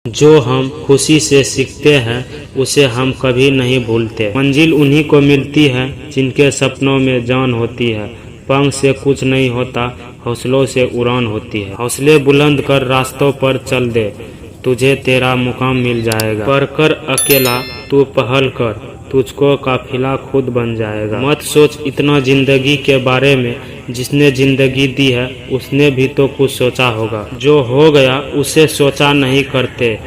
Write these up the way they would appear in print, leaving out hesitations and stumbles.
जो हम खुशी से सीखते हैं उसे हम कभी नहीं भूलते। मंजिल उन्हीं को मिलती है जिनके सपनों में जान होती है। पंख से कुछ नहीं होता, हौसलों से उड़ान होती है। हौसले बुलंद कर रास्तों पर चल दे, तुझे तेरा मुकाम मिल जाएगा। पर कर अकेला तू पहल कर, तुझको काफिला खुद बन जाएगा। मत सोच इतना जिंदगी के बारे में, जिसने जिंदगी दी है उसने भी तो कुछ सोचा होगा। जो हो गया उसे सोचा नहीं करते,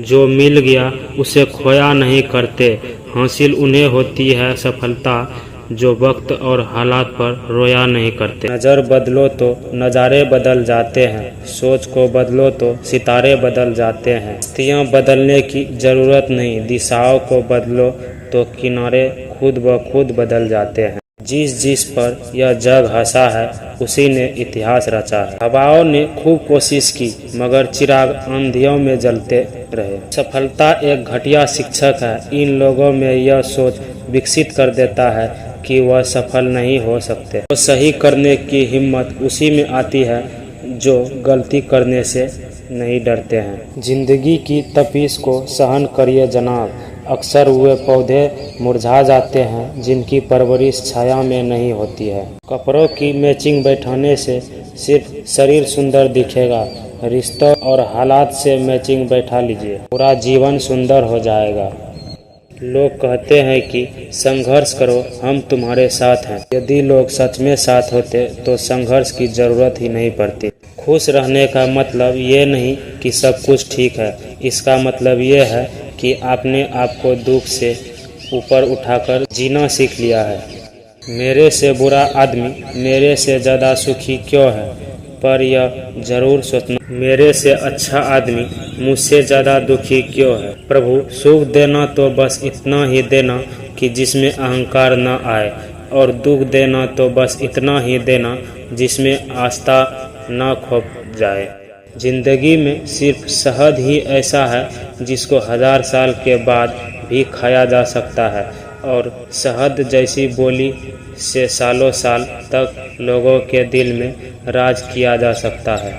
जो मिल गया उसे खोया नहीं करते। हासिल उन्हें होती है सफलता जो वक्त और हालात पर रोया नहीं करते। नज़र बदलो तो नज़ारे बदल जाते हैं, सोच को बदलो तो सितारे बदल जाते हैं। स्थितियाँ बदलने की ज़रूरत नहीं, दिशाओं को बदलो तो किनारे खुद ब खुद बदल जाते हैं। जिस पर यह जग हंसा है उसी ने इतिहास रचा है। हवाओं ने खूब कोशिश की मगर चिराग आंधियों में जलते रहे। सफलता एक घटिया शिक्षक है, इन लोगों में यह सोच विकसित कर देता है कि वह सफल नहीं हो सकते। तो सही करने की हिम्मत उसी में आती है जो गलती करने से नहीं डरते हैं। जिंदगी की तपीस को सहन करिए जनाब, अक्सर वे पौधे मुरझा जाते हैं जिनकी परवरिश छाया में नहीं होती है। कपड़ों की मैचिंग बैठाने से सिर्फ शरीर सुंदर दिखेगा, रिश्तों और हालात से मैचिंग बैठा लीजिए, पूरा जीवन सुंदर हो जाएगा। लोग कहते हैं कि संघर्ष करो, हम तुम्हारे साथ हैं। यदि लोग सच में साथ होते तो संघर्ष की जरूरत ही नहीं पड़ती। खुश रहने का मतलब ये नहीं कि सब कुछ ठीक है, इसका मतलब ये है कि आपने आपको दुख से ऊपर उठाकर जीना सीख लिया है। मेरे से बुरा आदमी मेरे से ज़्यादा सुखी क्यों है, पर यह जरूर सोचना मेरे से अच्छा आदमी मुझसे ज़्यादा दुखी क्यों है। प्रभु सुख देना तो बस इतना ही देना कि जिसमें अहंकार न आए, और दुख देना तो बस इतना ही देना जिसमें आस्था न खो जाए। जिंदगी में सिर्फ शहद ही ऐसा है जिसको 1000 साल के बाद भी खाया जा सकता है, और शहद जैसी बोली से सालों साल तक लोगों के दिल में राज किया जा सकता है।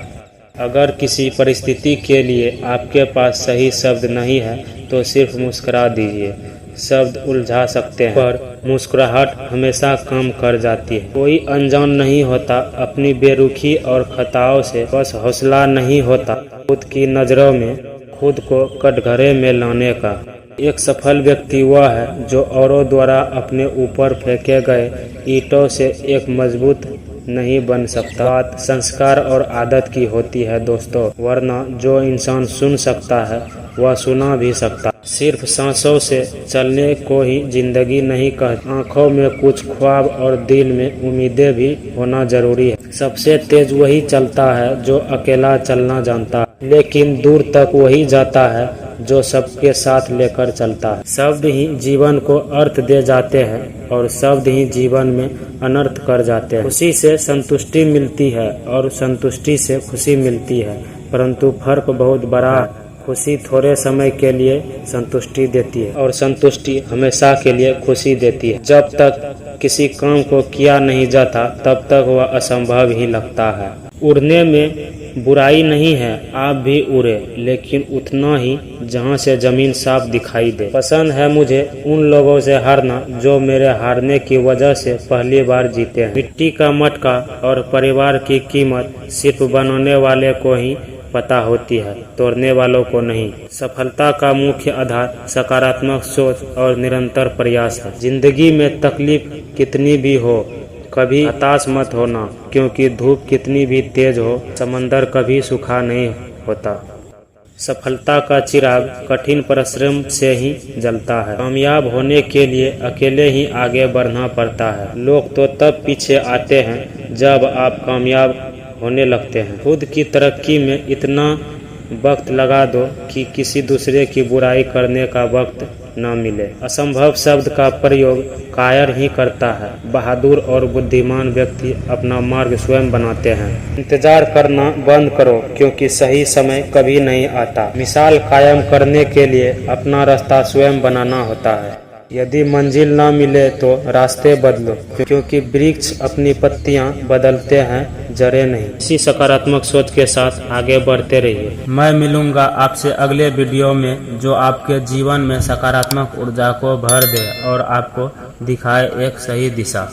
अगर किसी परिस्थिति के लिए आपके पास सही शब्द नहीं है तो सिर्फ मुस्कुरा दीजिए। शब्द उलझा सकते हैं पर मुस्कुराहट हमेशा काम कर जाती है। कोई अनजान नहीं होता अपनी बेरुखी और खताओं से, बस हौसला नहीं होता खुद की नज़रों में खुद को कटघरे में लाने का। एक सफल व्यक्ति वह है जो औरों द्वारा अपने ऊपर फेंके गए ईंटों से एक मजबूत नहीं बन सकता। बात संस्कार और आदत की होती है दोस्तों, वरना जो इंसान सुन सकता है वह सुना भी सकता। सिर्फ सांसों से चलने को ही जिंदगी नहीं कहती, आंखों में कुछ ख्वाब और दिल में उम्मीदें भी होना जरूरी है। सबसे तेज वही चलता है जो अकेला चलना जानता है, लेकिन दूर तक वही जाता है जो सबके साथ लेकर चलता है। शब्द ही जीवन को अर्थ दे जाते हैं और शब्द ही जीवन में अनर्थ कर जाते हैं। खुशी से संतुष्टि मिलती है और संतुष्टि से खुशी मिलती है, परंतु फर्क बहुत बड़ा है। खुशी थोड़े समय के लिए संतुष्टि देती है और संतुष्टि हमेशा के लिए खुशी देती है। जब तक किसी काम को किया नहीं जाता तब तक वह असंभव ही लगता है। उड़ने में बुराई नहीं है, आप भी उड़े, लेकिन उतना ही जहां से जमीन साफ दिखाई दे। पसंद है मुझे उन लोगों से हारना जो मेरे हारने की वजह से पहली बार जीते हैं। मिट्टी का मटका और परिवार की कीमत सिर्फ बनाने वाले को ही पता होती है, तोड़ने वालों को नहीं। सफलता का मुख्य आधार सकारात्मक सोच और निरंतर प्रयास है। जिंदगी में तकलीफ कितनी भी हो, कभी हताश मत होना, क्योंकि धूप कितनी भी तेज हो समंदर कभी सूखा नहीं होता। सफलता का चिराग कठिन परिश्रम से ही जलता है। कामयाब होने के लिए अकेले ही आगे बढ़ना पड़ता है। लोग तो तब पीछे आते हैं जब आप कामयाब होने लगते हैं। खुद की तरक्की में इतना वक्त लगा दो कि किसी दूसरे की बुराई करने का वक्त न मिले। असंभव शब्द का प्रयोग कायर ही करता है। बहादुर और बुद्धिमान व्यक्ति अपना मार्ग स्वयं बनाते हैं। इंतजार करना बंद करो, क्योंकि सही समय कभी नहीं आता। मिसाल कायम करने के लिए अपना रास्ता स्वयं बनाना होता है। यदि मंजिल न मिले तो रास्ते बदलो, क्योंकि वृक्ष अपनी पत्तियां बदलते हैं, जड़ें नहीं। इसी सकारात्मक सोच के साथ आगे बढ़ते रहिए। मैं मिलूंगा आपसे अगले वीडियो में, जो आपके जीवन में सकारात्मक ऊर्जा को भर दे और आपको दिखाए एक सही दिशा।